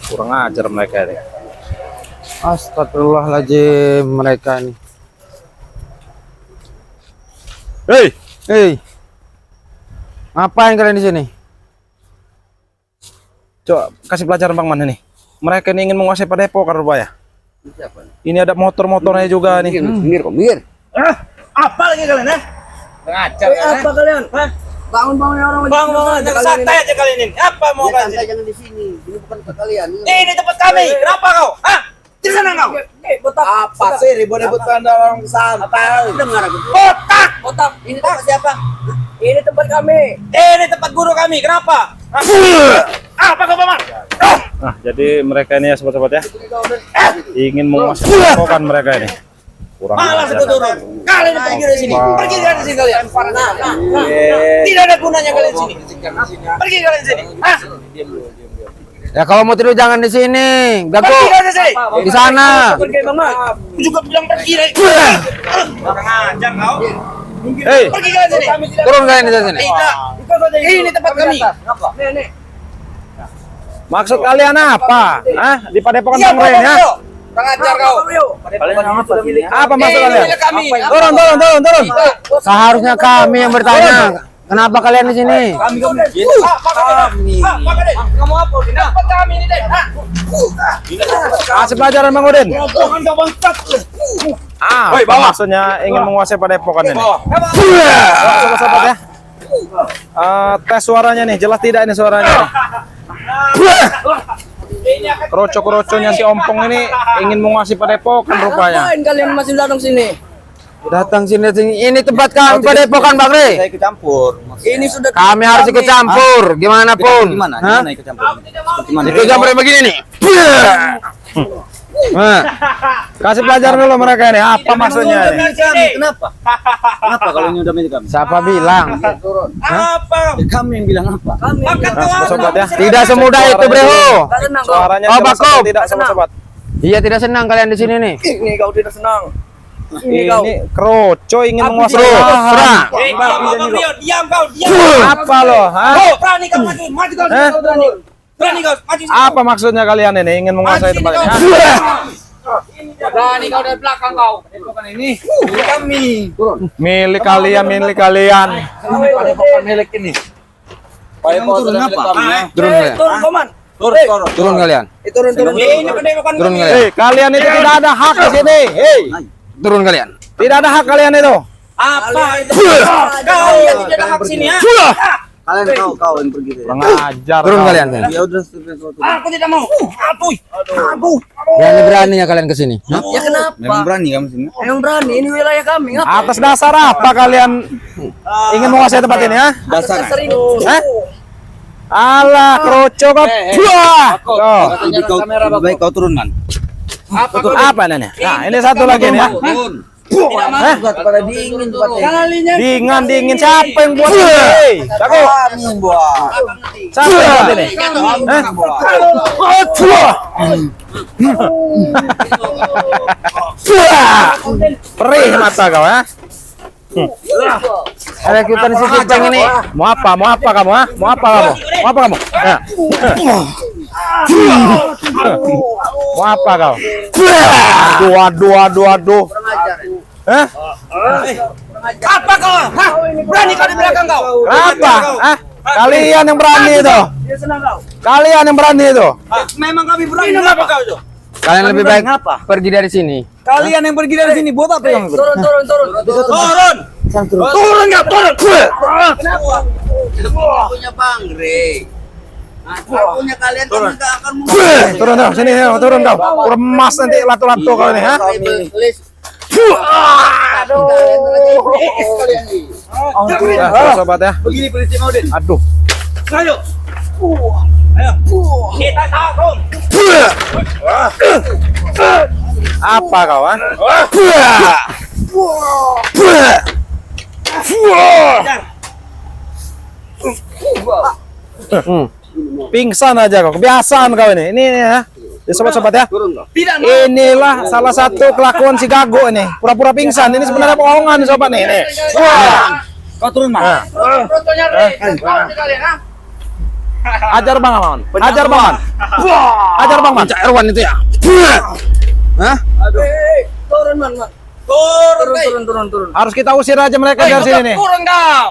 Kurang ajar mereka ini. Astagfirullahaladzim mereka ini. Hei, Hei, ngapain kalian di sini? coba kasih pelajaran Bang Man ini. Mereka ini ingin menguasai Padepokan rupanya. Ini ada motor-motornya juga nih. Minggir kok, minggir. Apa lagi kalian Ngajar Apa kalian? Bangun-bangun orang Bangun, jangan santai aja kalian ini. Apa mau kalian sini? jangan di sini. Ini bukan tempat kalian. Ini tempat kami. Kenapa kau? Hah? Di sana kau. Apa sih ribut-ribut orang santai? Dengar aku. Botak. Botak. Ini tempat siapa? Ini tempat kami. Ini tempat guru kami. Kenapa? Hah? Apa kau paman? Nah, jadi mereka ini ya sobat-sobat ya. Ingin menguasai Padepokan mereka ini. Kurang Malas ajar. aku turun. Kalian pergi dari sini. Pergi dari sini kalian. Tidak ada gunanya kalian di sini. Pergi kalian di sini. Hah? Ya kalau mau tidur jangan di sini. Gago. Pergi kalian di sini. Di sana. Pergi Bang Man. Aku juga bilang pergi dari. Kurang ajar kau. Hei, Pergi kalian di sini. Turun kalian di sini. Tidak. Ini tempat kami. Nih. maksud kalian apa? Hah? Di Padepokan Iya, Bang Ren ya? Kurang ajar kau. Apa maksud kalian? Milik kami. Turun, turun, turun, turun. Seharusnya kami yang bertanya. Kenapa kalian di sini? Kami. Kamu apa? Kenapa kami ini, Den? Kasih pelajaran Bang Udin. Apa maksudnya ingin menguasai Padepokan ini? Sobat-sobat ya. Tes suaranya nih, jelas tidak ini suaranya? Kroco-kroconya si Ompong ini ingin menguasai Padepokan rupanya. Ngapain kalian masih datang sini? Datang sini. Ini tempat kami Padepokan Bang Re. Saya ikut campur. Ini sudah Kami harus ikut campur. Gimana pun. Gimana? Hah? Gimana ikut campur? Gimana? Ikut campur yang begini nih. Nah, Kasih pelajaran dulu mereka ini, apa maksudnya ini? Kenapa? Kenapa kalau ini udah milik kami? siapa bilang? apa? Kami yang bilang apa? Nah, sobat ya. Tidak semudah itu, Bro. Suaranya Oh, jelas Bakop. atau tidak sobat-sobat? Iya, tidak senang kalian di sini nih. Ini kau tidak senang. Ini kroco ingin menguasai Bro, lahan. serang. Diam kau, diam. Apa loh? Hah? Oh, berani kau maju kau, Eh? berani. Berani kau, maju. Apa maksudnya kalian ini ingin menguasai tempat ini? Hah? Berani kau dari belakang kau. Bukan ini. Ini kami. Milik kalian, milik kalian. Padepokan milik ini. Padepokan turun apa? Turun kalian. Turun, Koman. Turun kalian. Turun. Ini padepokan Turun kami. kalian. Hei, kalian itu tidak ada hak di sini. Hei, Turun kalian. tidak ada hak kalian itu. Apa itu? Kalian tidak ada hak sini ya? Kalian kau yang pergi. Kurang ajar. Turun kau. kalian. Ya udah turun. Aku tidak mau. Aduh. Berani-beraninya kalian ke sini. Hah? Ya kenapa? Memang berani kamu sini. Emang berani, ini wilayah kami. Ngapa? Atas dasar apa kalian ingin menguasai tempat ini? Ya? Dasar. Sering. Hah? Alah, kroco kau. Wah. Tuh. Lebih baik kau turun kan. Apa ini? Nah, ini satu lagi nih ya. Turun. Hah? Pada dingin Kalinya Dingin siapa yang buat ini? Hei, Cako. Kami yang buat. Siapa yang buat ini? Hah? Perih mata kau ya. Ada ikutan si kucing ini. Mau apa? Mau apa kamu? Ha? Mau apa kamu? Mau apa kamu? Hah? Mau apa kau? Aduh. Hah? apa kau? Hah? Berani kau di belakang kau? Kenapa? Hah? Kalian yang berani itu. Dia senang kau. Kalian yang berani itu. Memang kami berani. Kenapa kau itu? Kalian lebih baik pergi dari sini. Kalian yang pergi dari sini buat apa yang Turun. turun nggak turun? Kenapa? Punya Bang Re. Punya kalian kami nggak akan Turun kau, sini turun kau. Remas nanti latu-latu kau ini, ha? Ya, sobat ya. Begini polisi mau Den. Aduh. Ayo. Kita takut. Apa kau, ha? Pingsan aja kau. Kebiasaan kau ini. Ini ya. Ya, sobat-sobat ya. Inilah salah satu kelakuan si Gago ini. Pura-pura pingsan. Ini sebenarnya bohongan sobat nih. Nih. Kau turun Mas. Fotonya Rey. Kalian, ha? Ajar Bang Maman. Ajar Bang Man. Ajar Bang Man. Cak Erwan itu ya. Hah? Turun, Man. Turun. Harus kita usir aja mereka dari sini nih. Turun kau.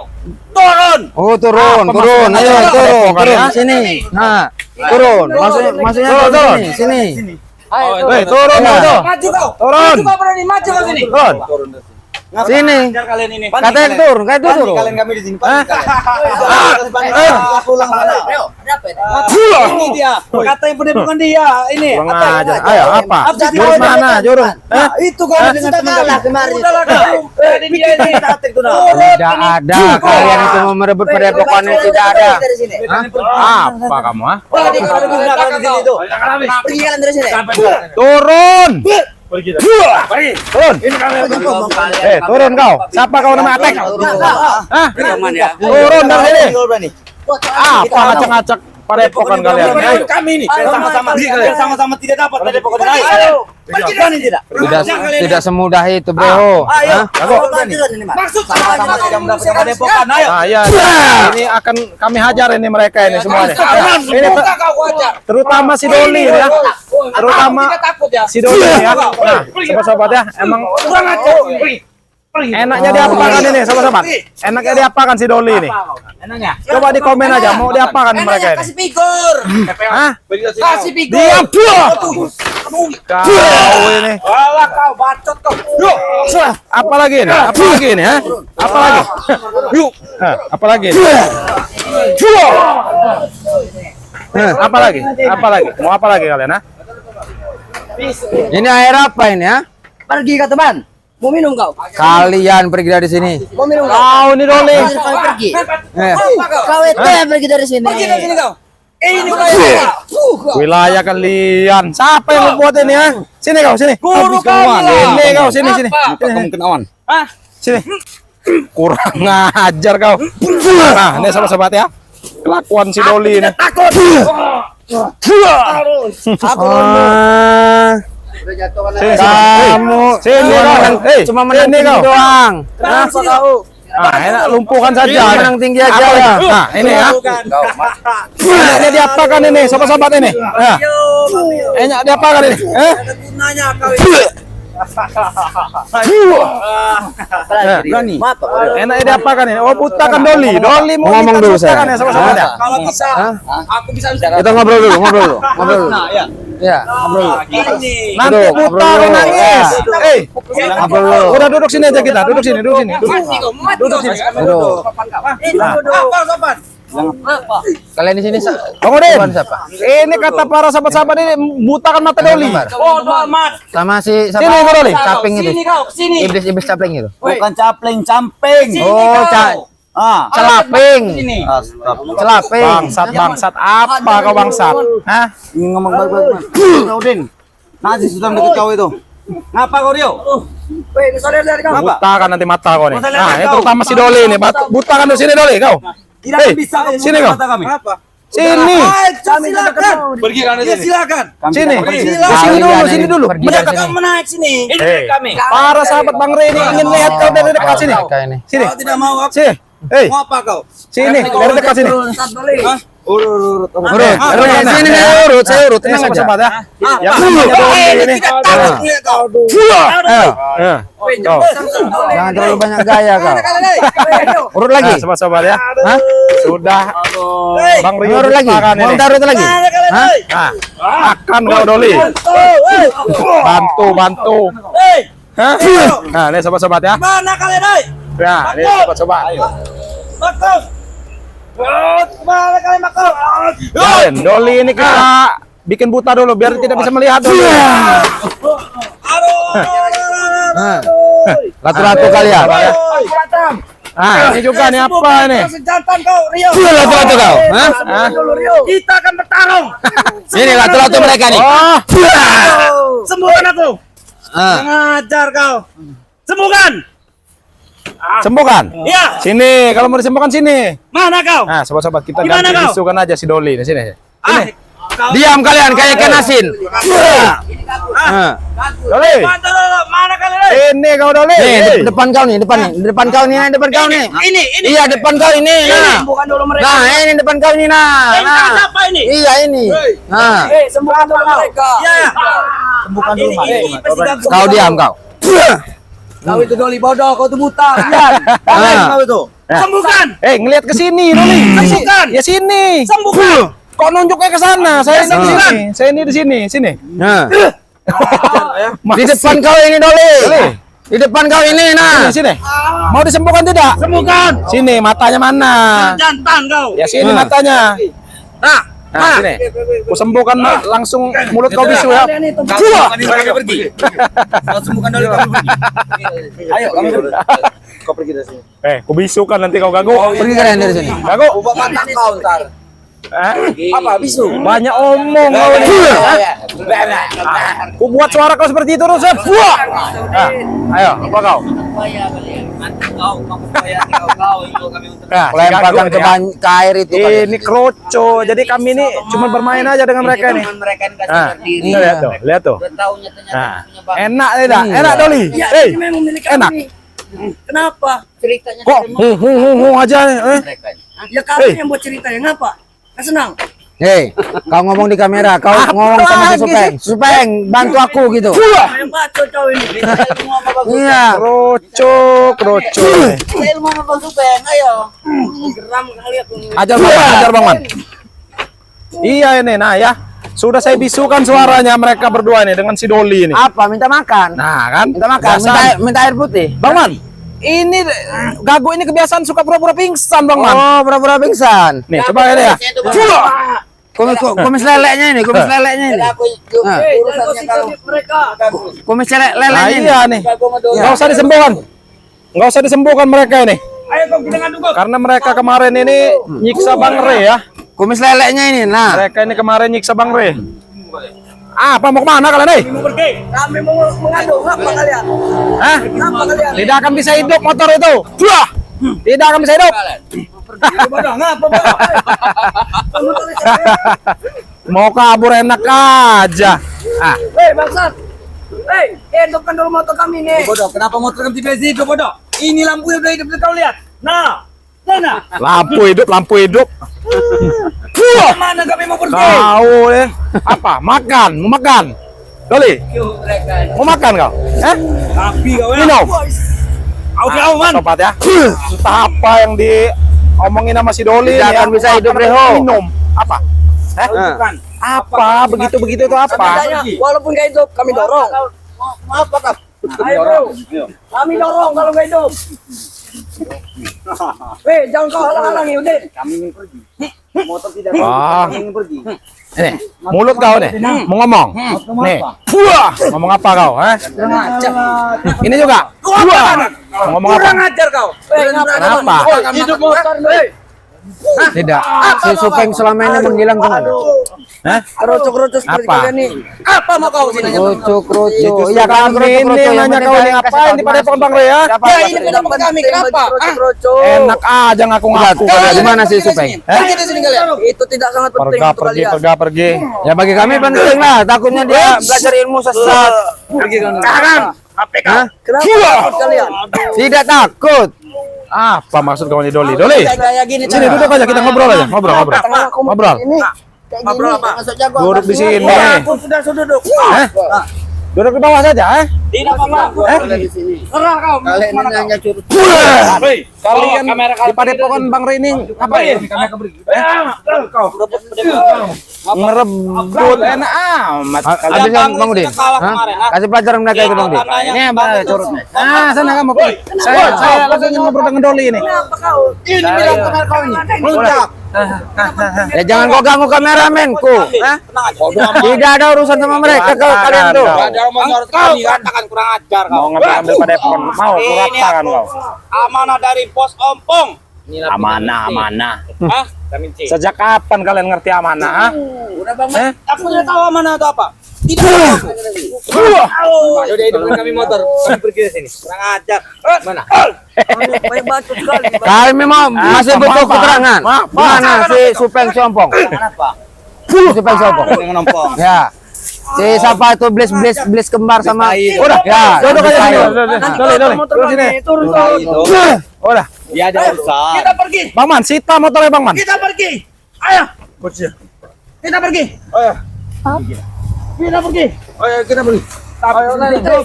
Turun. Oh, turun. Ayo, turun. Sini. Nah, turun. Maksudnya turun. Sini. Hei, turun tuh. Maju kau. Turun. Maju kau berani maju kau sini. Turun. Sini. Kalian ini. Katanya turun, kayak turun. Kalian kami di sini. Hah? Pulang sana. Ini dia. Katanya bukan dia. Ini. Kurang ajar. Ayo, apa? Jurus mana? Jurus. Hah? Itu kan dengan teman kemarin. Sudah kau. Ini dia ini. Tidak ada. Kalian itu mau merebut padepokan ini tidak ada. Apa kamu, ah? Pergi kalian dari sini. Turun. Turun. Turun kau. Siapa kau nama Atek? Hah? Turun dari sini. Apa ngacak-ngacak padepokan kalian? Ayo. Kami ini sama-sama tidak dapat padepokan lain. Berani tidak? Tidak semudah itu, Bro. Ayo. Maksud sama-sama tidak mendapat padepokan. Ayo. Nah, ya, ini akan kami hajar ini mereka ini semuanya. Ini terutama si Doli ya. Terutama si Doli ya. Nah, sobat-sobat ya, emang enaknya diapakan ini, sobat-sobat? Enaknya diapakan si Doli ini? Enaknya. Coba di komen aja, mau diapakan mereka ini? Kasih figur. Hah? Kasih figur. Diam, kau ini. Alah kau bacot kau. Apa lagi ini? Apa lagi ini? Hah? Apa lagi? Yuk. Apa lagi ini? Apa lagi? Apa lagi? Mau apa lagi kalian? Hah? Ini air apa ini, ya? Pergi ke teman. Mau minum kau? Kalian pergi dari sini. Mau minum kau? Kau ini Doli. Kau pergi. Kau itu yang pergi dari sini. Pergi dari sini kau. Ini wilayah. Wilayah kalian. Siapa yang membuat ini ya? Sini kau, sini. Guru kau. Ini kau, sini, sini. Kamu kenawan. Sini. Kurang ngajar kau. Nah, ini sobat-sobat ya. Kelakuan si Doli ini. Takut. Kamu Sini kau. cuma menang tinggi kau. doang. Kenapa kau? Enak lumpuhkan saja. Menang tinggi aja ya. Nah, ini ya. Enaknya diapakan ini, sobat-sobat ini? Nah, enak diapakan ini? Gunanya kau Berani. Enaknya diapakan ini? Oh, butakan Doli. Doli mau Ngomong dulu saya. ya, sobat-sobat ya. Kalau bisa, aku bisa bicara. Kita ngobrol dulu. Ya, ngobrol. Ini. Nanti Duduk, buta lo ngobrol. nangis. Ya. Ngobrol dulu. Udah duduk sini aja kita. Duduk sini. Mati kau, duduk sini. Duduk. Apa sopan? Kalian di sini Tunggu deh. siapa? Ini kata para sahabat-sahabat ini butakan mata Doli. Oh, amat. Sama si Sini, Bro Doli. caping itu. Sini kau, sini. Iblis caping itu. Bukan capling, camping. Oh, celaping. Sini. Celaping. Bangsat apa kau bangsat? Hah? Ini ngomong baik-baik. Udin. Nasi sudah deket kau itu. Ngapa kau Rio? Weh, saudara dari kau. Butakan nanti mata kau nih. Nah, ini terutama si Doli nih. Butakan di sini Doli kau. Tidak Hei, bisa kau sini buka kau. mata kami. Sini. Silakan. Pergi kalian sini. Silakan. Sini. Kalian Sini ini dulu. pergi dari Mendekat. sini. Kamu naik sini. Hei, para sahabat Bang Rey ini ingin lihat kau dari dekat sini. Mereka ini. Sini. Kau tidak mau apa? Sini. Hei, Mau apa kau? sini dari dekat sini. Urut. Urut. Sini saya urut. Ini Tenang aja. sobat-sobat ya. Yang namanya Doli ini. Tidak takut lihat kau. Kau. Jangan terlalu banyak gaya kau. Urut lagi. Nah, sobat-sobat ya. Hah? Sudah Bang Rio Urut lagi. butakan Mau ini. minta urut lagi? Hah? Nah, akan kau Doli. Bantu. Hah? Nah, ini sobat-sobat ya. Mana kalian, hei? Nah, ini sobat-sobat. Makau. Mana kalian makau? Jangan, Doli ini kita bikin buta dulu biar tidak bisa melihat Doli. Latu-latu kalian. Ah, ini juga nih apa ini? Jantan kau, Rio. Latu-latu kau. Hah? Hah? Kita akan bertarung. Ini latu-latu mereka nih. Oh, Sembuhkan aku. Ah. Ngajar kau. Sembuhkan. sembuhkan. Iya. Sini, kalau mau disembuhkan sini. Mana kau? Nah, sobat-sobat kita Gimana ganti kau? bisukan aja si Doli di sini. Ah, kau. Diam kalian kayak ikan asin. Ah. Doli. Mana kalian? Ini kau Doli. Nih, depan kau nih, depan nih. Depan kau nih, depan kau nih. Ini. Iya, depan kau ini. Nah. Sembuhkan dulu mereka. Nah, ini depan kau ini, nah. Ini siapa ini? Iya, ini. Nah, Sembuhkan dulu mereka. Iya. Sembuhkan dulu, Mas. kau diam kau. Kau itu Doli bodoh, kau itu buta. Lihat. Kau itu. Sembuhkan. Ngelihat ke sini Doli. Sembuhkan. Ya sini. Sembuhkan. Kok nunjuknya ke sana? Saya ini di sini. Saya ini di sini. Sini. Nah. Di depan kau ini, Doli. Di depan kau ini, nah. Sini. Mau disembuhkan tidak? Sembuhkan. Sini, matanya mana? Jantan kau. Ya sini matanya. Nah, Sini. Ku sembuhkan langsung mulut kau bisu ya. Kami pergi. Kau sembuhkan dulu kami pergi. Ayo kami pergi. Kau pergi dari sini. Ku bisukan nanti kau gago. Pergi kalian dari sini. Gago. Ubah mata kau ntar. Apa bisu? Banyak omong kau ini. Ku buat suara kau seperti itu terus. Ayo, apa kau? Lemparkan ke air itu. Ini kroco. Jadi kami ini cuma bermain aja dengan mereka ini. Mereka yang kasih Nah, berdiri. lihat tuh, lihat tuh. Udah tahunya ternyata Nah, punya bang. enak tidak? Enak Doli. Enak. Kenapa? Ceritanya Kok hu aja mereka. Ya kamu yang buat cerita yang apa? Nggak senang. Hei, kau ngomong di kamera, kau ngomong sama si Supeng. Supeng, bantu aku gitu. Yang bacot kau ini. Iya. Kroco. Saya ilmu sama Bang Supeng, ayo. Geram kali aku. Ajar Bang Man. Iya ini, nah ya. Sudah saya bisukan suaranya mereka berdua ini dengan si Doli ini. Apa? Minta makan. Nah kan? Minta makan. Minta air putih. Bang Man, ini gago ini kebiasaan suka pura-pura pingsan Bang Man. Oh, pura-pura pingsan. Nih, coba ini ya. Kumis leleknya ini, kumis leleknya ini. Aku Nah. urusannya kalau Mereka. Kumis Nah, leleknya ini. iya nih. Nggak usah disembuhkan. Nggak usah disembuhkan mereka ini. Ayo kau kita dulu. Karena mereka kemarin ini nyiksa Bang Re ya. Kumis leleknya ini. Nah. Mereka ini kemarin nyiksa Bang Re. Apa mau kemana kalian nih? Pergi. Kami mau mengadu. Apa kalian? Hah? Apa kalian? Tidak akan bisa hidup motor itu. Buah! Tidak akan bisa hidup. Bodoh, ngapa bodoh? Mau kabur enak aja. Hei bangsat. Hei, hidupkan dulu motor kami nih. Bodoh, kenapa motor kami tidak hidup bodoh? Ini lampunya udah hidup, kau lihat. Nah, sana. Lampu hidup. Mana kami mau pergi? Kau deh. Apa? Makan, mau makan. Doli, mau makan kau? Api kau ya. Minum. Oke, man. Sobat ya. Entah apa yang diomongin sama si Doli. Tidak ini, akan bisa hidup, makan, Reho. Minum. Apa? Apa? Begitu itu apa? Walaupun gak hidup, kami dorong. mau apa kak? Ayo bro, kami dorong kalau gak hidup. Weh, jangan kau halang-halangi, udah. Kami ingin pergi. Motor tidak Ah. kami ingin pergi. Nih, mulut kau nih, mau ngomong. Nih, buah. Ngomong apa kau? Ini juga. Buah. Mau ngomong apa? Kurang ajar kau. Kenapa? Hidup motor, weh. Tidak. Si Supeng selama ini menghilang kemana? Hah? Kerucuk-kerucuk seperti Apa? kalian nih. Apa mau kau sini? Kerucuk. Iya kan Kami ini nanya kau ini ngapain di Padepokan Bang Re ya? Ya ini pendapat kami, kenapa? Kerucuk. Enak aja ngaku-ngaku. Di mana si Supeng? Pergi dari sini kalian. Itu tidak sangat penting untuk kalian. Pergi. Ya bagi kami penting lah. Takutnya dia belajar ilmu sesat. Pergi kalian. Sekarang. Hah? Kenapa takut kalian? Tidak takut. Apa maksud kau ini Doli? Doli. Kayak gini. Sini duduk aja kita ngobrol aja. Ngobrol. Ini. Kayak Ngobrol gini. apa? Masuk jago. Duduk di sini. Aku sudah duduk. Duduk di bawah saja, Tidak apa-apa. Di sini. Serah kau. Kalian ini hanya curut. Kalian di Padepokan Bang Re ini ngapain? Ngerebut enak amat. Habis kan Bang Udin? Hah? Kasih pelajaran mereka itu Bang Udin. Ini apa curut? Ah, sana kamu. Saya langsung ingin ngobrol dengan Doli ini. Kenapa kau? Ini bilang kenal kau ini. Melunjak. Ya jangan kau ganggu kameraменku. Hah? Tidak ada urusan sama mereka kalian tuh. Kau katakan kurang ajar Mau kau. ngambil Padepokan, mau surat tangan kau. Amanah dari pos ompong. Amanah. Hah? Kami cek. Sejak kapan kalian ngerti amanah? Udah bang, aku sudah tahu amanah itu apa. Tidak. Udah hidupkan kami motor. Kami pergi dari sini. Kurang ajar. Mana? Banyak bacot sekali. Kami mau masih butuh keterangan. Mana si Supeng Sompong? Kenapa? Supeng Sompong. Dengan ompong. Ya. Si siapa itu Blaze kembar sama Udah, ya. duduk aja sini. Nanti Dole, kalau motor turun sini. kami turun. Udah. Dia ada urusan. Kita pergi. Bang Man, sita motornya Bang Man. Kita pergi. Ayo. Kita pergi. Kita pergi. Kita pergi.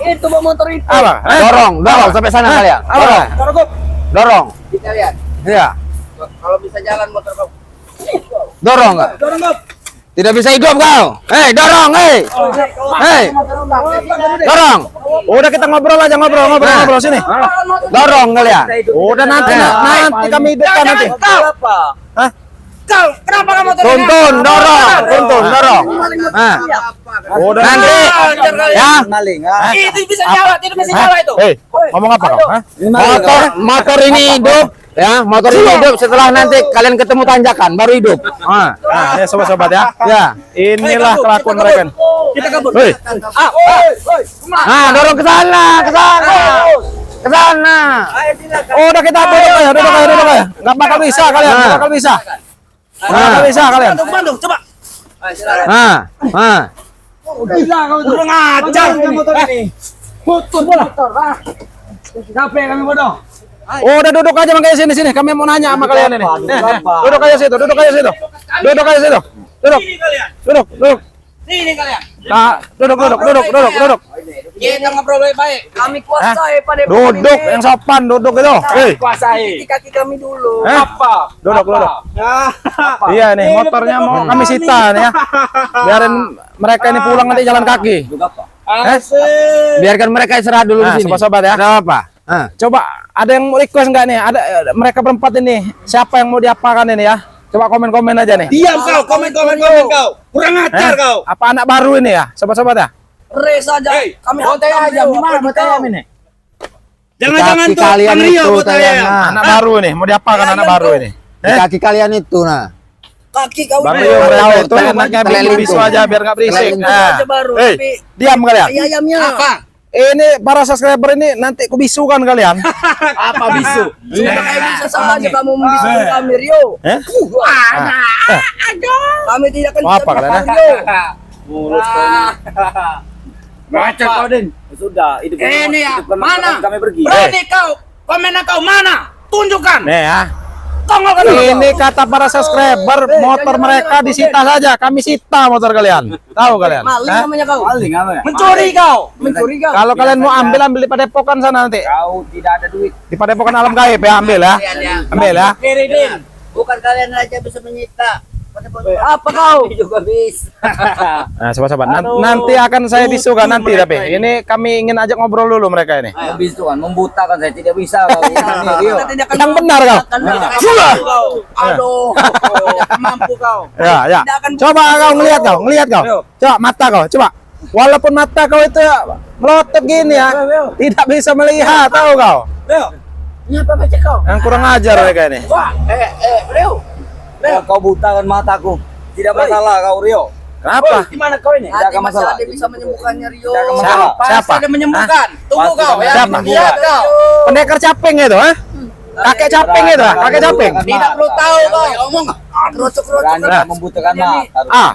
Itu bawa motor itu. Apa? Dorong sampai sana kalian. Dorong. Kita lihat. Iya. Kalau bisa jalan motor kau. Dorong enggak? Tidak bisa hidup kau. Dorong, dorong. Udah kita ngobrol aja, ngobrol sini. Dorong kalian. Udah nanti kami hidupkan nanti. Hah? Kau, kenapa kamu motor? Tuntun, dorong. Nah, Udah nanti ya. Itu bisa nyala, itu bisa nyala itu. Ngomong apa kau? Hah? Motor ini hidup. Ya, motor ini hidup setelah nanti kalian ketemu tanjakan baru hidup. Nah, ya sobat-sobat ya. Ya. Inilah kelakuan mereka. Kita kabur. Hei, Nah, dorong ke sana. Ke sana. udah kita duduk aja. Enggak bakal bisa kalian, enggak bakal bisa. Enggak bakal bisa kalian. Bantu, coba. Ayo, silakan. Nah. Gila kau itu. Udah ngajar motor ini. Putus bola. Capek kami bodoh. Udah duduk aja makanya sini. Kami mau nanya sama kalian ini. Duduk aja situ. Duduk. Sini kalian. Duduk. Sini kalian. Nah, duduk. Kita ngobrol baik-baik. Kami kuasai pada Duduk yang sopan, duduk itu. Hei, Kuasai. kaki kami dulu. Apa? duduk. Iya nih, motornya mau kami sita nih ya. Biarin mereka ini pulang nanti jalan kaki. Biarkan mereka istirahat dulu Nah, di sini. sobat-sobat ya. Ada apa? Coba ada yang mau request nggak nih? Ada mereka berempat ini. Siapa yang mau diapakan ini ya? Coba komen-komen aja nih. Diam kau, komen kau. Kurang ajar kau. Apa anak baru ini ya, sobat-sobat ya? Res aja. Kami Botai aja, gimana botai ini? Jangan-jangan Kaki tuh kalian Bang Rio itu, botai. kalian. Anak baru ini, mau diapakan anak baru ini? Di kaki kalian itu nah. Kaki kau. Bang Rio Rio itu enaknya bikin bisu aja biar nggak berisik. Nah, aja baru. hei, Tapi diam kalian. ayamnya. Ini para subscriber ini nanti kubisukan kalian. Apa bisu? Sudah kayak bisa saja kamu membisukan kami Rio. Kami tidak akan Mau apa kalian, Bang Rio. Mulut kau ini. Baca kau Den. Sudah, Ini ya, mana? kami pergi. Berani kau? Komen kau mana? Tunjukkan. Nih ya. Tongol kan. Ini kata para subscriber, motor mereka disita saja. Kami sita motor kalian. Tahu kalian? Maling Hah? namanya kau. Paling apa ya? Mencuri kau. Mencuri kau. Kalau kalian mau ambil di Padepokan sana nanti. Kau tidak ada duit. Di Padepokan Alam Gaib ya, ambil ya. Ambil ya. Kiri Den. Bukan kalian aja bisa menyita. Apa kau? Juga bisa. Nah, sobat-sobat, nanti akan saya bisukan nanti tapi ini kami ingin ajak ngobrol dulu mereka ini. Habis itu kan membutakan saya tidak bisa kau. Ini Rio. Kita tidak akan Yang benar kau. kau. Aduh. Tidak mampu kau. Ya. Coba kau ngelihat kau. Coba mata kau, coba. Walaupun mata kau itu ya melotot gini ya, tidak bisa melihat, tahu kau. Nyapa baca kau? Yang kurang ajar mereka ini. Rio. Kau butakan mataku. Tidak masalah kau Rio. Kenapa? Di mana kau ini? Tidak akan masalah. Dia bisa menyembuhkannya Rio. Tidak akan Siapa? masalah. Siapa? Ada menyembuhkan. Tunggu Pasti kau kami ya. Siapa? Lihat kau. Pendekar caping itu, ha? Kakek caping itu, ha? Kakek caping. Tidak perlu tahu kau. Ngomong. Rocok-rocok. Berani kau membutakan mata. Ah.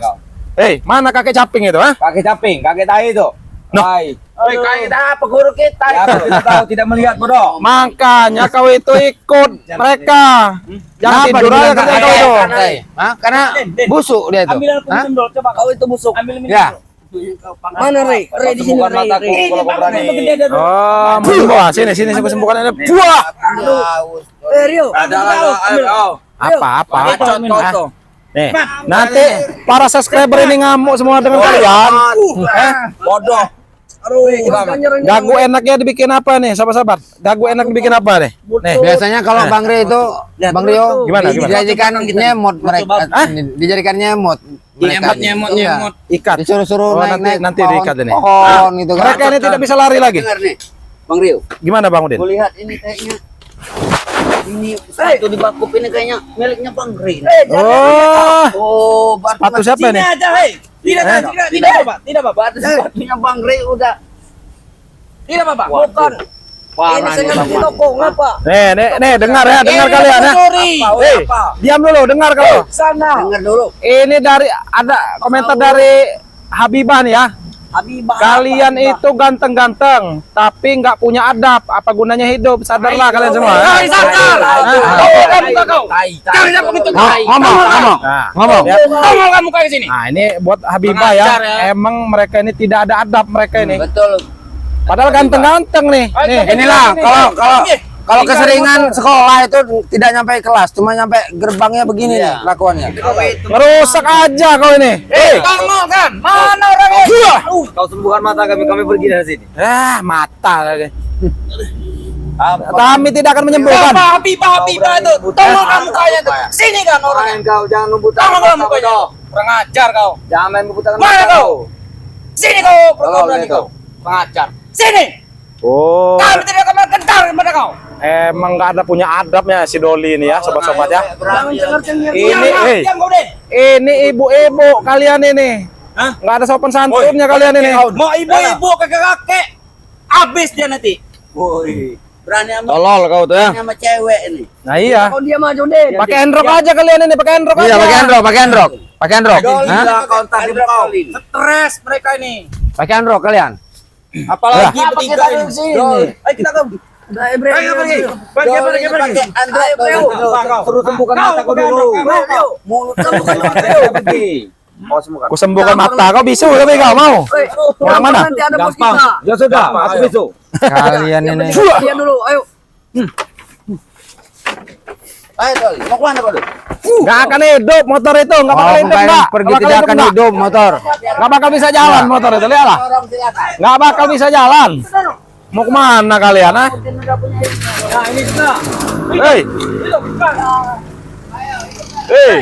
Mana kakek caping itu, ha? Kakek caping, kakek tai itu. Tai. Kita apa guru kita? Ya, kau tidak tahu, tidak melihat bodoh. Makanya kau itu ikut mereka. Jangan Kenapa tidur aja dibilang kerja kau kakek? itu. Hah? Karena busuk dia itu. Ambil aku Hah? minum dulu. Coba Kau itu busuk. ambil minum. Ya. Mana Re? Re di sini Sembuhkan Re. mataku kalau kau berani. Oh, buah sini aku sembuhkan ini. Buah. Rio. Apa? Contoh. Nih, nanti para subscriber ini ngamuk semua dengan kalian. Bodoh. Gagu enaknya dibikin apa nih, sahabat-sahabat? Gagu enak dibikin apa nih? Nih, Biasanya kalau Bang Rio itu, Bang Rio Gimana? dijadikan nyemot mereka. Dijadikan nyemot. Nyemot, nyemot, Iya. nyemot. ikat. Disuruh-suruh Oh, naik-naik nanti pohon- diikat ini. Pohon gitu kan. Mereka ini tidak bisa lari lagi. Dengar nih, Bang Rio. Gimana Bang Udin? Gue lihat ini kayaknya. Ini sepatu di bakup ini kayaknya miliknya Bang Rio. Oh, Oh, batu sepatu siapa Sini nih? aja, hei. Tidak, Bapak. Tidak, Bapak. batu sepatunya Bang Rio udah. Tidak, Bapak. Bukan. Ini Parah saya nih ngerti Bang. toko ngapa? Nih, dengar ya, dengar kalian ya. Mencuri. Diam dulu, dengar kalau. Sana. Dengar dulu. Ini dari ada komentar dari Habibah nih ya. Habibah. Kalian itu ganteng-ganteng, tapi nggak punya adab. Apa gunanya hidup? Sadarlah kalian semua. Hei, sadar. Tolong muka kau. Kalian begitu tai. Ngomong. Ya. Tolong kamu kayak sini. Nah, ini buat Habibah ya. Pengajar ya. Emang mereka ini tidak ada adab mereka ini. Betul. Padahal ganteng-ganteng nih. Nih, Inilah kalau keseringan sekolah itu tidak nyampe kelas, cuma nyampe gerbangnya begini nih kelakuannya. merusak aja kau ini. Tolong kan. Mana orangnya? Kau sembuhkan mata kami pergi dari sini. Mata lagi. Kami tidak akan menyembuhkan. Habibah itu. Tolong kamu kayak itu. Sini kan orangnya. Kau jangan membutakan Tolong kamu kayak. Kurang ajar kau. Jangan main membutakan Mana mata kau? Sini kau. Tolong Berani itu. kau. Pengajar. Sini. Oh, Kami tidak akan gentar kepada kau. emang nggak ada punya adabnya si Doli ini ya, sobat-sobat ya. Jangan cengar-cengir. Diam kau, Den. Ini ibu-ibu kalian ini. Hah? Nggak ada sopan santunnya kalian ini. Mau ibu-ibu kakek-kakek. Habis dia nanti. Woi, berani sama Tolol kau tuh ya. sama cewek ini. Nah iya. Kau diam aja, Den. Pakai handrock aja kalian ini, pakai handrock aja. Iya, pakai handrock. Hah? Kau tadi kau. Stres mereka ini. Pakai handrock kalian. Apalagi bertiga ini. Ayo kita ke Udah, Bre. Ayo pergi. Pergi. Suruh sembuhkan mataku dulu. Mulut sembuhkan mataku. Pergi. Mau sembuhkan. Aku sembuhkan mata kau bisu tapi kau mau. Mau mana? Nanti ada bos kita. Ya sudah, aku besok. Kalian ini. Diam dulu, ayo. Ayo, Tol. Mau kemana kau? Nggak akan hidup motor itu, nggak bakal hidup Kalian nggak. pergi Nggak bakal tidak akan nggak. hidup motor. Nggak bakal bisa jalan motor itu, lihatlah. Orang silakan. Nggak bakal bisa jalan. Mau kemana kalian, ah? Nah, ini sudah. Hei, hei.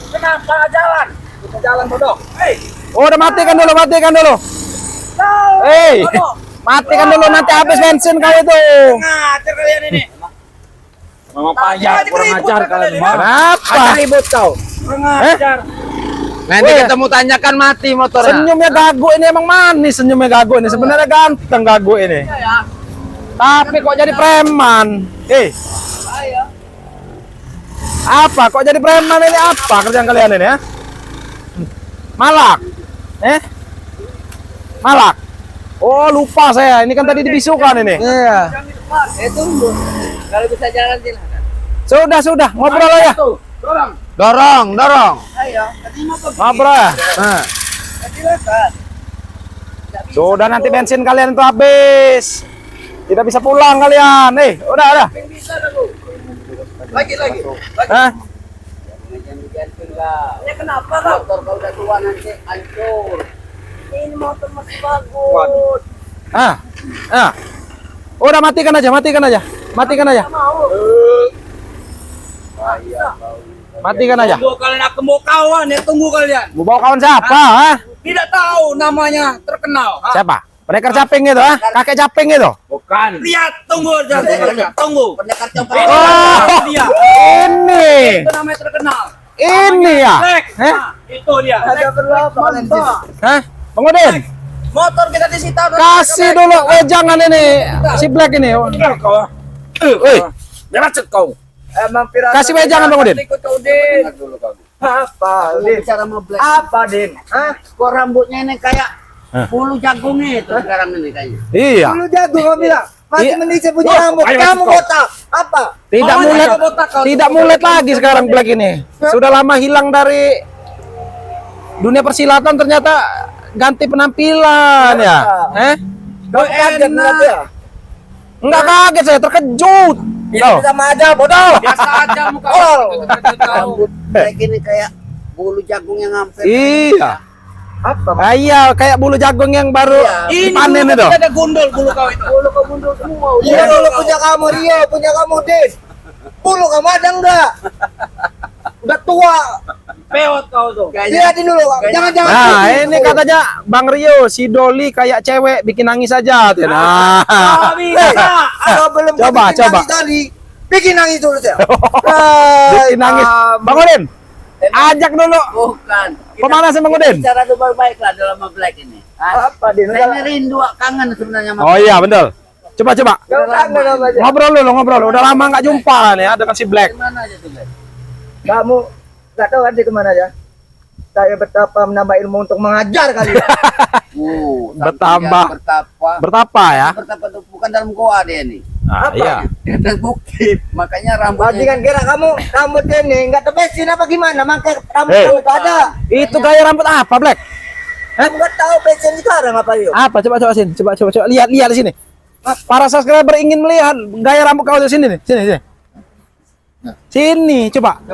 Kenapa jalan? Kita jalan bodoh. Hei. Oh, udah matikan dulu. Hei, matikan dulu nanti habis bensin kau itu. Ngajar kalian ini. Mama payah, kurang ajar kalian. Kenapa? Ribut kau. Kurang ajar. Nanti Weh. ketemu tanyakan mati motornya. Senyumnya gagu ini emang manis senyumnya gagu ini. Sebenarnya ganteng gagu ini. Tapi kok jadi preman? Apa? Kok jadi preman ini apa kerjaan kalian ini ya? Malak? Malak? Oh lupa saya. Ini kan tadi dibisukan ini. Iya. Tunggu. Kalau bisa jalan silakan. Sudah. Ngobrol aja. Dorong. Ayo. Ngobrol ya. Nah. Silakan. Sudah nanti bensin kalian itu habis. Tidak bisa pulang kalian. Udah. Bisa dulu. Lagi. Hah? Ya kenapa kau? Motor kau udah tua nanti hancur. Ini motor masih bagus. Udah matikan aja. Matikan aja. Mau. Matikan aja. Tunggu kalian aku mau kawan ya, tunggu kalian. Mau bawa kawan siapa? Hah? Tidak tahu namanya terkenal. Siapa? Pendekar caping itu, ah? Kakek caping itu. Bukan. Lihat, tunggu aja. Tunggu. Pendekar coba. Oh, Dia. ini. Itu namanya terkenal. Ini ya. Black. Nah, itu dia. Ada berapa? Hah? Bang Udin, Motor kita disita. kasih dulu wejangan ini si Black ini. Woi, Macet kau. Emang pirata. kasih wejangan Bang Udin. Ikut kau, Din. Apa? Bicara mau black. Apa, Din? Hah? Kok rambutnya ini kayak bulu jagung itu sekarang ini kayaknya. Iya. Dulu jago kau bilang. Masih Iya. mending saya punya rambut. ayo, Kamu kau. botak. Apa? Tidak Oh, mulet, jangan botak kau. tidak mulet lagi sekarang Black ini. Sudah lama hilang dari dunia persilatan ternyata ganti penampilan ya. Kau kaget berarti ya? Enggak kaget saya, terkejut. Tuh. Sama aja bodoh. Biasa aja muka. Rambut black ini kayak bulu jagung yang hampir. Iya. Apa? Iya, kayak bulu jagung yang baru Ini dipanen dulu itu. kita ada gundul bulu kau itu. Bulu kau mundur semua. Iya, Bulu punya kamu, Rio. Punya kamu, Din. Bulu kamu ada enggak? Udah tua. Peot kau tuh. Lihatin dulu. Jangan-jangan. Nah, ini katanya Bang Rio, si Doli kayak cewek bikin nangis aja. Nah. bisa. Kalau belum Coba, bikin coba. nangis tadi, bikin nangis dulu saya. Bikin nangis. Bang Udin, ajak dulu Bukan. pemanasan Bang Udin. Bicara dulu baik-baiklah dalam black ini. Apa, Din? Saya ini rindu kangen sebenarnya sama. Oh iya, betul. Coba. Kau kangen apa aja? Ngobrol dulu. Udah lama nggak jumpa nih ya dengan si Black. Mana aja tuh black? Kamu nggak tahu kan dia kemana ya? saya betapa menambah ilmu untuk mengajar kalian. Bertambah. Bertapa. Bertapa ya. Bertapa itu bukan dalam goa dia nih. Nah, iya. Di atas bukit. Makanya rambutnya. Bajingan kira kamu rambut ini nggak tebesin apa gimana? Makanya rambut Hei. kamu tuh ada. Itu gaya rambut apa, Black? Kamu nggak tahu fashion sekarang apa yuk? Apa? Coba sini. Coba lihat di sini. Para subscriber ingin melihat gaya rambut kau di sini nih. Sini. Sini, coba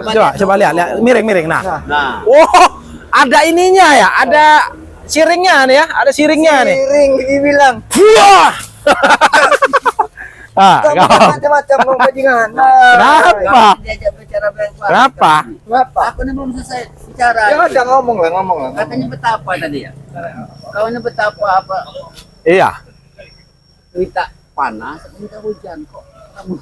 lihat. Miring. Nah. Oh, ada ininya ya, ada siringnya nih ya, ada siringnya nih. Siring dibilang. Wah. Kamu Kau. macam-macam kamu bajingan. Kenapa? Diajak bicara baik-baik. Kenapa? Kenapa? Aku ini belum selesai bicara. Ya udah ngomong lah. Katanya betapa tadi ya. Kau ini betapa apa? Iya. Minta panas, minta hujan kok. Kamu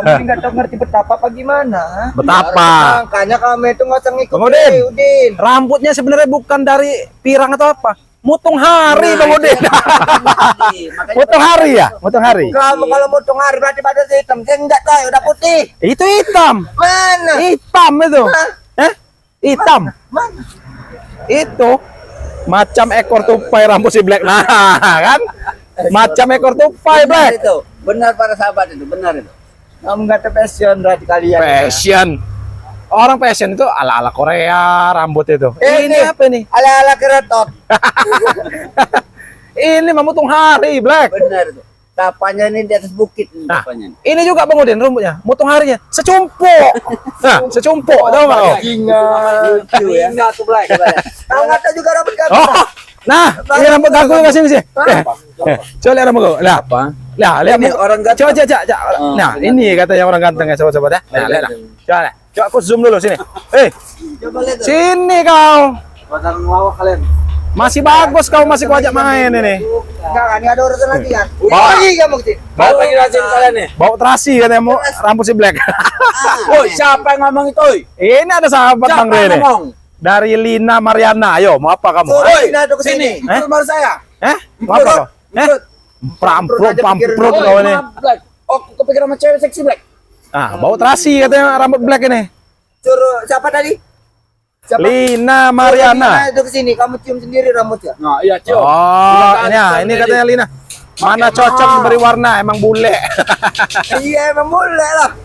ini nggak tahu ngerti betapa apa gimana? Betapa? Makanya kamu itu nggak usah ngikut. Bang Udin. Udin. Rambutnya sebenarnya bukan dari pirang atau apa? Mutung hari, Bang Udin. Mutung hari ya? Mutung hari. Kamu kalau mutung hari berarti pada hitam. Saya nggak tahu udah putih. Itu hitam. Mana? Hitam itu. Hah? Hitam. Mana? Itu macam ekor tupai rambut si Black. Nah, kan? Macam ekor tupai Benar Black. itu. Benar para sahabat itu, benar itu. Kamu nggak tahu fashion berarti kalian. Fashion. Orang fashion itu ala-ala Korea rambut itu. Ini apa nih? Ala-ala keretot. Ini memutung hari Black. Benar itu. Tapanya ini di atas bukit ini Nah, tapanya. ini juga Bang Udin rambutnya, mutung harinya secumpuk. Nah, secumpuk, tahu nggak kau? Lucu ya. Enggak tuh Black. Kamu nggak tahu juga rambut kamu. Oh, nah, ini rambut gagu nggak sini. Coba lihat rambut gagu. Lah, lihat Ini orang ganteng. Coba. Nah, ini katanya orang ganteng ya, sobat-sobat ya. Nah, lihat. Coba aku zoom dulu sini. Coba lihat. Sini kau. Pasang lawak kalian. Masih bagus kau masih kau ajak main ini. Enggak kan? Nggak ada urusan lagi kan? Bawa. Lagi kamu sih. Mau lagi rajin kalian nih. Bau terasi katanya mau rambut si Black. Woi, siapa yang ngomong itu? Ini ada sahabat Bang Siapa yang Rene. ngomong? Dari Lina Mariana. Ayo, mau apa kamu? Woi, Woi, nah, tuh sini. Eh? Itu baru saya. Mau apa kau? Pramprut kau ini. Maaf, Black. Oh, kepikiran sama cewek seksi Black. Ah, bau terasi katanya rambut Black ini. Suruh siapa tadi? Siapa? Lina Mariana. Nah, itu kesini, kamu cium sendiri rambutnya. Nah, iya, Cio. Oh, ini katanya Lina. Mana cocok beri warna, emang bule. Iya, emang boleh lah.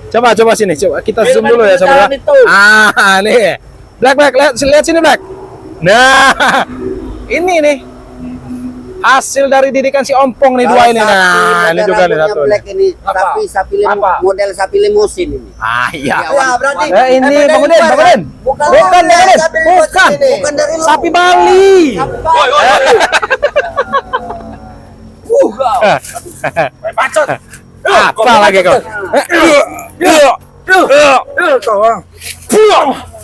Coba sini, coba kita zoom dulu ya saudara. Ah, nih. Black, lihat sini Black. Nah, ini nih. Hasil dari didikan si Ompong nih dua ini. Nah, ini juga nih satu. Black ini, tapi sapi model sapi limusin ini. Ah, iya. Ya, berarti Ini Bang Udin. Bukan Bukan. bukan dari lu. Sapi Bali. Bacot. Apa lagi kau?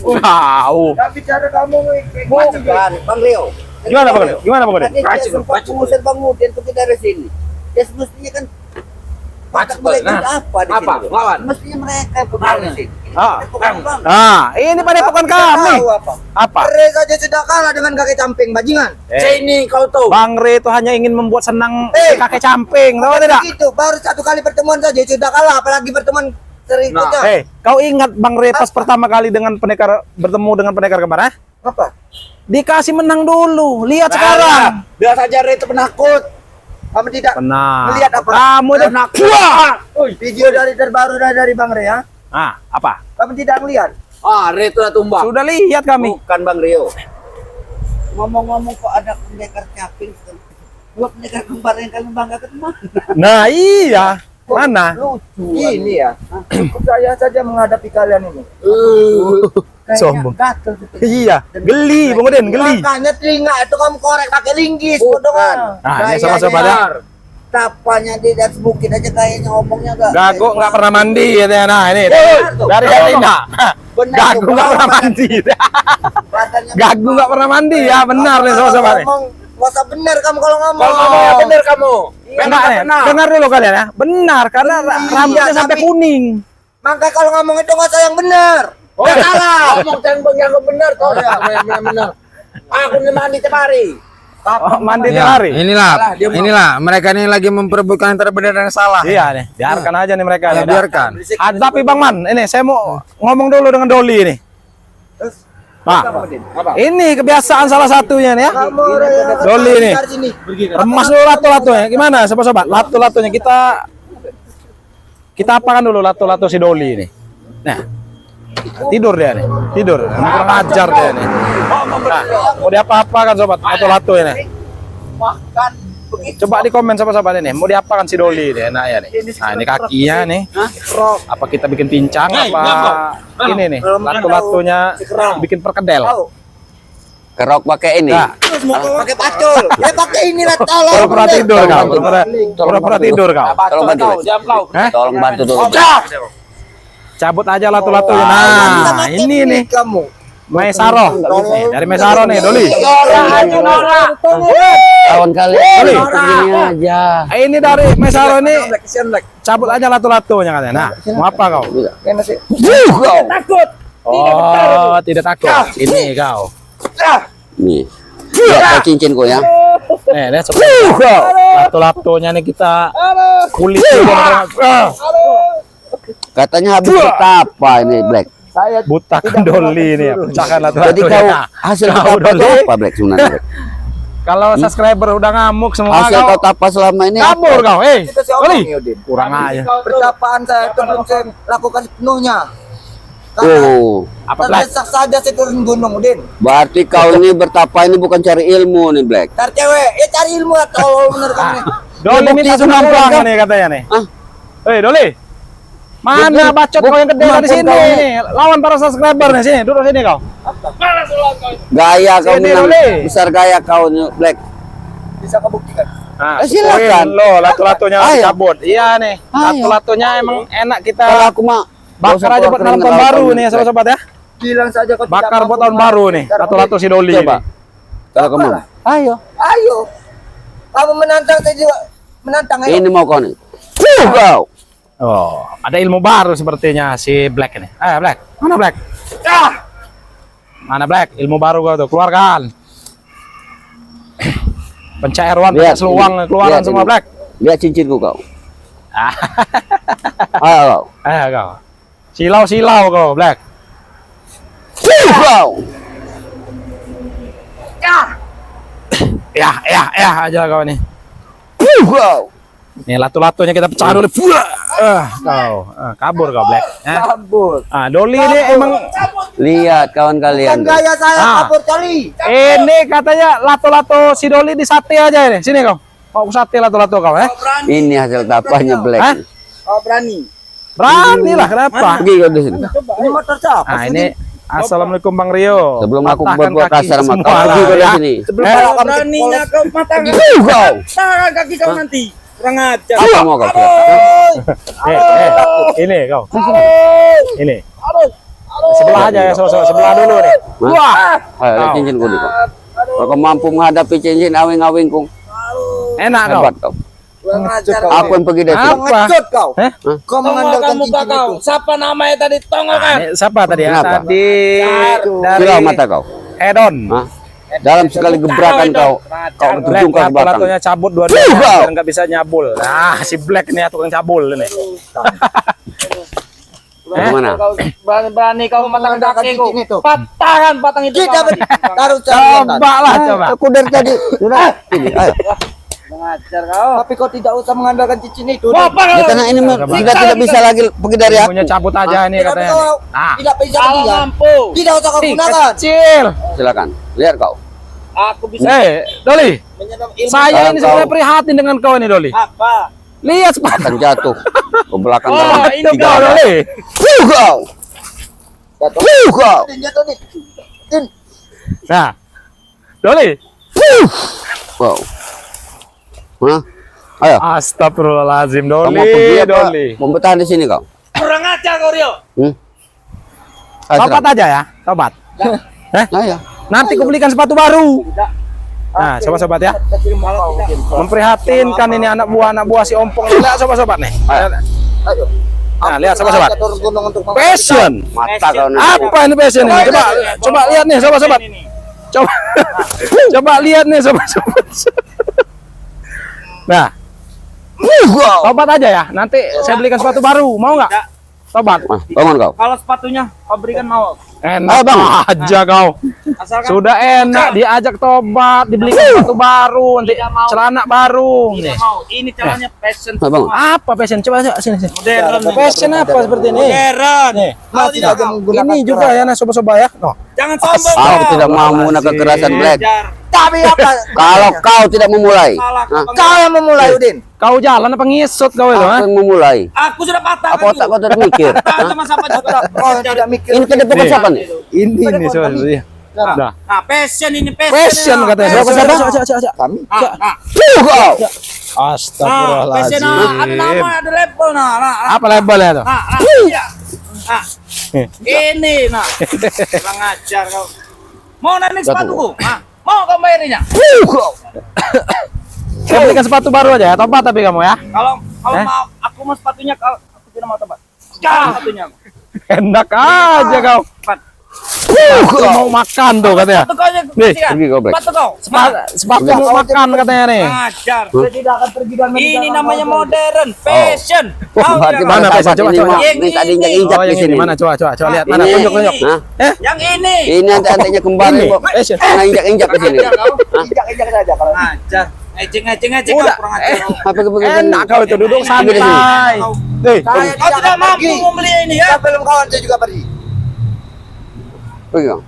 Wow. Tapi cara kamu kayak Bukan, Bang Rio. Gimana Bang Udin? Gimana Bang Udin? Tadi dia sempat mengusir Bang Udin untuk dari sini. Ya semestinya kan Batak boleh apa di sini? Lawan. Mestinya mereka yang di sini. Ah. Bukan Bang. Ini padepokan kami. Tahu apa? Apa? Re saja sudah kalah dengan kakek camping bajingan. Sini kau tuh. Bang Re itu hanya ingin membuat senang Eh. kakek camping, tahu tidak? Begitu, baru satu kali pertemuan saja sudah kalah, apalagi pertemuan berikutnya. Kau ingat Bang Re pas pertama kali dengan pendekar bertemu dengan pendekar kembar? Apa? Dikasih menang dulu. Lihat sekarang. Biar saja Ray itu penakut. Kamu tidak Tenang. melihat apa? Kamu itu Video dari terbaru dari Bang Re ya? apa? Kamu tidak melihat? Ray itu udah tumbang. Sudah lihat kami. Bukan Bang Rio. Ngomong-ngomong kok ada pendekar caping. Dua pendekar kembar yang kalian banggakan mana? Nah, iya. Mana? Lucu. Ini ya. Cukup saya saja menghadapi kalian ini. Sombong. Gatel gitu. Iya, geli, Bang Udin, geli. Makanya telinga itu kamu korek pakai linggis, Bukan. bodoh. Nah, ini sama-sama pada Tapanya di atas bukit aja kayaknya ngomongnya gak. Gago nggak pernah mandi katanya. Nah, ini dari Herlina. Gago nggak pernah mandi. Gago nggak pernah mandi ya, benar nih sama-sama nih. Nggak usah benar kamu kalau ngomong. Kalau ngomongnya bener kamu. Enggak nih, dengar dulu kalian ya. Benar, karena rambutnya sampai tapi- kuning. Makanya kalau ngomong itu nggak usah yang benar. Oh, salah. Ngomong yang bener toh. Yang bener. Aku nih mandi tiap hari. Oh, mandi Ya, tiap hari. inilah mereka ini lagi memperebutkan antara benar dan salah. Iya nih, biarkan aja nih mereka. Ya, nih. biarkan. Tapi Bang Man, ini saya mau ngomong dulu dengan Doli ini. Nah, ini kebiasaan salah satunya nih ya. Kamu orang yang Doli nih. dari sini. Remas dulu lato-latonya. Gimana sobat-sobat? Lato-latonya kita apakan dulu lato-lato si Doli ini. Nah, tidur dia nih. Tidur. Kurang ajar dia nih. Nah, mau diapa-apakan sobat lato-lato ini. Coba di komen sobat-sobat ini. Mau diapakan si Doli ini enaknya nih. Nah, ini kakinya nih. Apa kita bikin pincang apa ini nih. Lato-latonya bikin perkedel. Kerok pakai ini. Nah, Pakai pacul. Ya pakai inilah tolong. pura-pura tidur kau. Pura-pura tidur kau. Tolong bantu. Hah? Tolong bantu dulu. Cabut aja lato-latonya. Nah, ini nih. Kamu. Maesaro. Nih, dari Maesaro nih, Doli. Kawan kalian begini aja. Ini dari Maesaro nih. Cabut aja lato-latonya katanya. Nah, mau apa kau? Takut. Oh, tidak takut. Ini kau. Nih. Lihat cincinku ya. Nih, lihat sobat. Lato-latonya nih kita kulit. Katanya habis betapa ini Black. Butakan Doli nih ya. Pecahkan Jadi kau lato-latonya. hasil Kau betapa itu Doli. apa Black sebenarnya? Black? Kalau subscriber udah ngamuk semua Hasil kau kau tapa selama ini apa? kabur kau. Kita siapa Doli. nih, Udin? Kurang aja. Pertapaan saya itu belum saya lakukan sepenuhnya. Oh, Apa Black? terdesak saja saya turun gunung, Udin. berarti kau ini bertapa ini bukan cari ilmu nih Black. Cari cewek, ya cari ilmu atau bener kamu nih. Doli Bukti minta itu sumbangan kan? nih katanya nih. Hah? Doli. Mana bacot kau yang gede dari Mampun sini kau nih. nih. Lawan para subscriber nih sini. Duduk sini kau. Gaya kau Sini, menang Doli. besar gaya kau nih Black. Bisa kau buktikan. Nah, silakan. Lo lato-latonya Ayo. cabut. Iya nih. Ayo. Lato-latonya emang enak kita Kalau aku mah bakar aja buat malam tahun baru nih ya sobat-sobat ya. Bilang saja kau tidak Bakar mampu buat tahun baru nih. Udin. Lato-lato si Doli. Coba. ini. Kalau kamu, ayo. Ayo. Kamu menantang saya juga menantang ayo. Ini mau kau nih. Kau. Oh, ada ilmu baru sepertinya si Black ini. Black. Mana Black? Mana Black? Ilmu baru gua tuh. Keluarkan. Pencair ruang, Lihat, seluang, ini. keluaran Lihat semua ini. Black. Lihat cincinku kau. Ah, Ayo kau. kau. Silau-silau kau, Black. Kau. Ya aja kau nih. Kau. Nih lato-latonya kita pecah dulu. Kau. Kabur kau, Black. Kabur. Doli ini emang Lihat kawan kalian. Kan gaya saya Ah. kabur kali. ini katanya lato-lato si Doli di sate aja ini. Sini kau. Mau sate lato-lato kau, Ini hasil tapanya Black. Hah? Kau berani. Berani lah, kenapa? Pergi kau di sini. Ini motor siapa? Nah, ini Assalamualaikum Bang Rio. Sebelum aku Patahkan berbuat kaki kasar sama semua kau, lah, pergi kau dari ya. sini. Sebelum Eh, kamu Beraninya kau matang. Kau. Tangan kaki kau nanti. Kurang ajar. Apa mau kau? Ini kau. Ini. Sebelah aja ya, sebelah dulu nih. Wah, Ayo, lihat cincinku nih kau. Kalau kau mampu menghadapi cincin awing-awingku, enak kau. hebat kau. Kurang ajar Aku yang pergi dari sini. Apa? Ngecut kau. Hah? Kau Tongol mengandalkan kamu cincin kau. itu. Siapa namanya tadi? Tongol kan? Ini siapa tadi ya? Kenapa? Tadi Silau mata kau. Edon. Hah? Dalam sekali gebrakan kau terjun ke Black, belakang. lato-latonya cabut dua-duanya biar nggak bisa nyabul. Nah, si Black nih tukang cabul ini. Bagaimana? Kau berani kau matang Mengandalkan kakiku. cincin itu. Patahkan batang itu. Kita kau. taruh cara. Coba lah, coba. Aku dari tadi. Sudah. Ini, ayo. Kurang ajar kau. Tapi kau tidak usah mengandalkan cincin itu. Wah, apa Ya, kau? karena ini sudah tidak bisa lagi pergi dari aku. Ilmunya cabut aja ini Tidak katanya. kau Nah, tidak bisa Kalau dia. mampu, Tidak usah kau si gunakan. kecil. Silakan. Lihat kau. aku bisa Doli. menyerap ilmu. Saya ini Kau- sebenarnya prihatin dengan kau ini, Doli. Apa? Lihat sepatu Akan jatuh ke belakang Oh, kau. ini kau, Doli. Kau. Kau. Din, jatuh nih. Din. Nah, Doli. Wow. Hah? Ayo. Astagfirullahaladzim, Kau Doli. mau pergi apa? Doli. Mau bertahan di sini kau? Kurang ajar kau Rio. Ayo, Tobat aja ya, tobat. Ayo. Nanti aku belikan sepatu baru. Nah, sobat-sobat ya. Memprihatinkan ini anak buah si Ompong. Lihat sobat-sobat nih. Ayo. Nah, lihat sobat-sobat. Saya turun gunung untuk Passion. Mata kau nanti. Apa ini passion ini? Coba lihat nih sobat-sobat. Coba coba lihat nih sobat-sobat. Nah, tobat aja ya. Nanti saya belikan sepatu baru. Mau nggak? Tobat. Bangun kau. Kalau sepatunya kau berikan mau. Enak Bang. aja kau. Asalkan Sudah enak diajak tobat, dibelikan sepatu baru, nanti celana baru. tidak Nih. mau. Ini caranya passion. Bang. Apa fashion? Coba sini sini. Modern. Fashion apa seperti ini? Modern. Nih. Kalau tidak mau, Ini juga ya, nah sobat-sobat ya. No. jangan sombong. Aku kau. tidak mau menggunakan kekerasan Black. Ajar. Tapi apa? Kalau kau tidak memulai, Salah. Hah? Kau yang memulai Udin. Kau jalan apa ngisut kau itu, ha? aku yang memulai. Aku sudah patah. Apa otak kau tidak mikir? Tahu sama siapa juga. Kau yang tidak mikir. Ini kedepan Nih. siapa nih? Ini nih sobat. Dah. Nah, passion ini passion. Fashion katanya. Siapa siapa? Kami. Nah, Kau. passion ada nama, ada level nah. Apa labelnya tuh? Iya. Nah, ini nah. Kurang ajar kau. Mau naik sepatuku? Nah, mau kau bayarnya? Saya belikan sepatu baru aja ya, tobat tapi kamu ya. Kalau mau aku mau sepatunya, kalau aku tidak mau tobat. Sekarang sepatunya. Enak aja kau. Cepat. Sepatu mau makan tuh katanya. Sepatu kau aja Nih, bersihkan. pergi kau, Black. Sepatu kau. Sepatu mau makan katanya nih. Ajar. Saya tidak akan pergi dan Ini namanya modern, fashion. Tahu Berarti tidak? Mana mana fashion? sahabat Coba, ini coba. mau minta diinjak-injak Oh di yang sini. ini mana? Coba lihat mana? Ini. Tunjuk. Hah? Yang ini. Ini antek-anteknya kembar Ini. ini, Pak. Fashion. Nah, injak-injak ke sini. Ajar kau. Hah? injak saja kalau Ajar. Ngecek Udah. kau kurang ajar. Apa kebetulan? Enak kau itu duduk santai. Nih. saya Kau tidak mampu membeli ini ya? Saya belum kawan saya juga pergi. Pergi kau.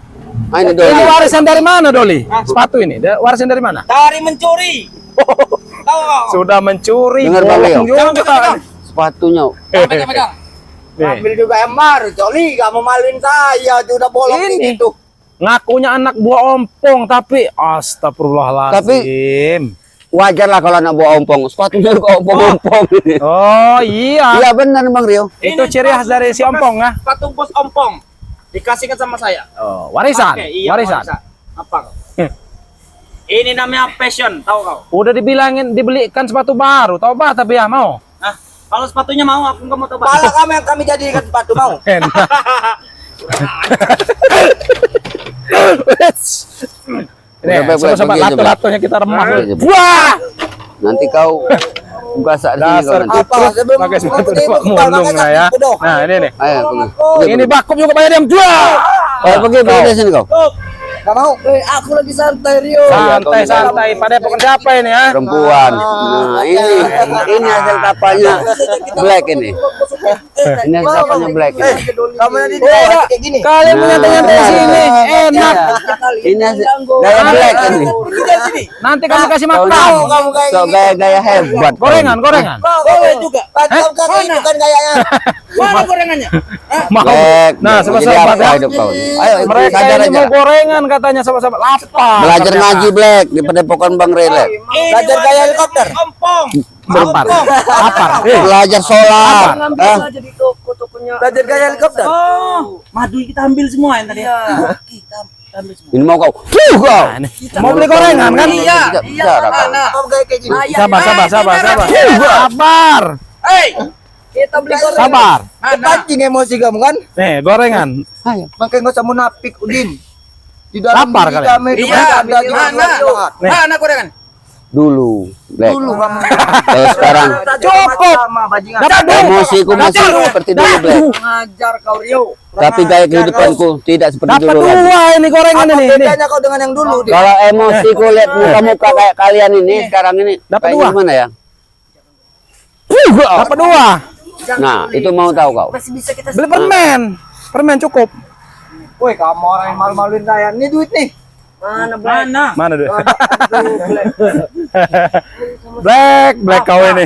Ah, ini Ini dulu. warisan dari mana Doli? Sepatu ini, warisan dari mana? Dari mencuri. Tahu kau? Sudah mencuri. Dengar, Bang Leo. bohong juga. Jangan pegang. Sepatunya. Pegang. Nih. Ambil juga Emar, Joli, kamu maluin saya, itu udah bolong Ini. gitu. Ngakunya anak buah ompong tapi astagfirullahaladzim. Wajar lah kalau anak bawa ompong. Sepatunya kok ompong-ompong. Oh iya. Iya benar Bang Rio. Itu ciri khas dari si ompong ya. Sepatu bos ompong. Dikasihkan sama saya. Oh, warisan. Oke, iya, Warisan. Apa kau? Ini namanya passion, tahu kau? Udah dibilangin dibelikan sepatu baru, tobat tapi ya mau. Nah, kalau sepatunya mau, aku nggak mau tobat. Malah kamu yang kami jadikan sepatu mau. Enak. Ini, Udah, baik, sobat-sobat pergi aja, Bang. lato-latonya kita remah. Pergi aja, Bang. Wah, Nanti kau buka saat sini kau dasar nanti. Apa? Sebelum pakai sepatu kamu depak buka, mulung pakai lah ya. kaki bodoh. Nah, ini nih. Ayo pergi. Ini bakup juga bayar yang jual. Pergi dari sini kau. Gak mau. Aku lagi santai Rio. Santai-santai. Pada pokok siapa ini ya? Perempuan. Nah, ini hasil kapalnya Black ini. Ini hasil kapalnya Black ini. Kamu nanti Oh, dibawa kayak gini. kalian Nah. menyantai-nyantai di sini. Enak. Ini hasil gaya Black ini. Nanti kamu kasih Kau makan. ini kamu kayak so gini. gaya-gaya hebat. kau. Gorengan. Boleh juga. Kamu kaki itu kan gayanya. Mana gorengannya? Mau. Black. Nah, Jadi sobat-sobat apa ya. hidup kau ini? Ayo Mereka sadar ini aja. mau gorengan katanya sobat-sobat. Lapar. Belajar ternyata. ngaji Black di Padepokan Bang Rele. Ini Belajar gaya wajah helikopter. Ompong. Lapar. Lapar. Belajar sholat. Ah, Jadi toko-tokonya. Belajar gaya helikopter. Oh, madu kita ambil semua yang tadi. Kita ambil semua. ini mau kau. Kau. Nah, ini. Mau beli gorengan kan? Iya, Tidak bicara kau. Kamu kayak gini. Sabar. Hei, kita beli gorengan. Sabar. Pancing emosi kamu kan? Nih, gorengan. Ayo. Makanya nggak usah munafik Udin. Di dalam Lapar diri kalian? kami itu Iya, ada juga mana? semangat. Nih. Mana gorengan? Dulu Black. Dulu kamu. Kalau sekarang Cukup. Sama bajingan. Dapat dulu. emosiku masih seperti dulu Black. Ngajar kau Rio. Tapi gaya kehidupanku tidak seperti Dapat dulu lagi. dua ini gorengan Apa ini. Ini. bedanya kau dengan yang dulu? Din? Kalau emosiku lihat muka-muka kayak kalian ini sekarang ini Dapat kayak dua. gimana ya? Dapat dua. Nah, itu mau tahu kau. Masih bisa kita Beli permen. Permen cukup. Woi, kamu orang yang malu-maluin saya. Ini duit nih. mana? Mana dulu? Black kau ini.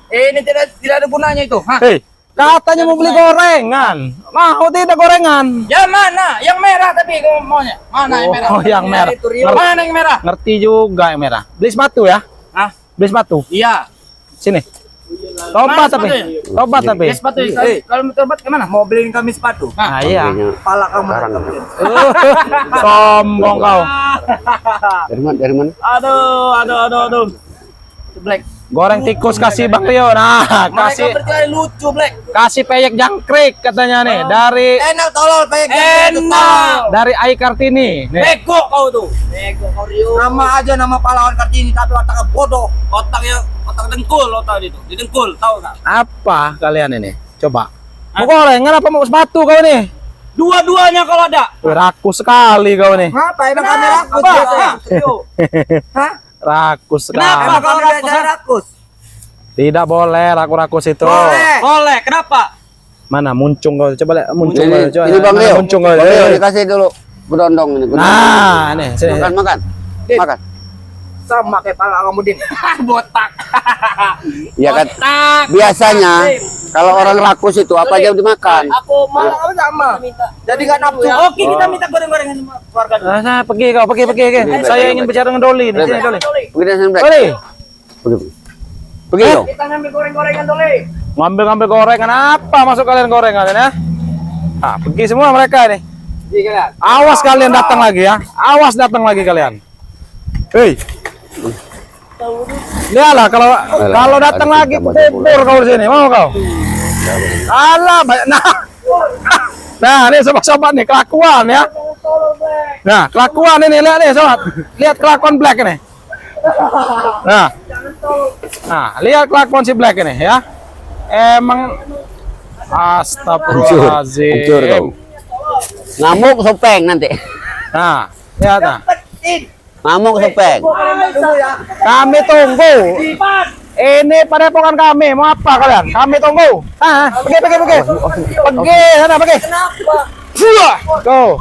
Ini tidak ada gunanya itu. Hah? Hei, katanya mau beli gorengan. Mau tidak gorengan? Ya mana? Yang merah tapi kamu maunya. Mana yang merah? Oh, yang merah. Mana yang merah? Ngerti juga yang merah. Beli sepatu ya? Hah? Beli sepatu. Iya. Sini. Tobat Mana tapi. sepatunya? Tobat tapi. Ya, sepatu. Kalau mau tobat kemana? Mau beliin kami sepatu. Nah, iya. Kayaknya Pala kamu. sekarang. Sombong kau. Dari mana? Aduh. Black. Goreng tikus kasih Bang Rio. Nah, Mereka kasih berkali lucu Black. kasih peyek jangkrik katanya nih dari Enak tolol pengen Enak. dari Ai Kartini. Nih. Bego kau tuh. Bego kau Rio. Nama aja nama pahlawan Kartini tapi otaknya bodoh. Otak dengkul otak itu. Di dengkul tahu enggak? Apa kalian ini? Coba. Mau goreng, kenapa mau sepatu kau nih? Dua-duanya kalau ada. Wih, rakus sekali kau nih. Ngapa emang kami rakus Apa? biasanya? Hah? Rakus sekali. Kenapa? Emang Kalau kami rakus, biasa rakus. Tidak boleh rakus-rakus itu. Boleh. Boleh, kenapa? Mana muncung kau? Coba lihat muncung Ini, kau. Coba. ini Bang Mana Leo. muncung kau. Bang Leo dikasih dulu bedondong ini. Nah, nih sini. Makan, makan. Makan. Sama kayak pala kamu Din. Botak. Ya kan. Botak. Biasanya kalau orang rakus itu apa aja dimakan. Aku Malah kamu sama. Jadi nggak nafsu. Oke, kita minta goreng-gorengan sama keluarga dulu. Nah, saya pergi kau, pergi. Saya ingin bicara dengan Doli nih. Sini Doli. Pergi dari sana, Black. Doli, Pergi. Pergi dong. Kita ngambil goreng-gorengan dulu. ngambil gorengan apa? Masuk kalian gorengan ya? Ah, pergi semua mereka nih. Awas kalian datang lagi ya. Awas datang lagi kalian. Hei. Lihatlah kalau datang lagi kubur kau di sini. Mau kau? Alah, banyak nah, ini sobat-sobat nih kelakuan ya. Nah, kelakuan ini lihat nih sobat. Lihat kelakuan Black ini. Nah, lihat kelakuan si Black ini ya. Emang astagfirullahaladzim. Hancur kau. Ngamuk sopeng nanti. Nah, lihat nah. Ngamuk sopeng. Kami tunggu. Ini padepokan kami. Mau apa kalian? Kami tunggu. Pergi. Pergi sana, pergi. Kenapa? Go.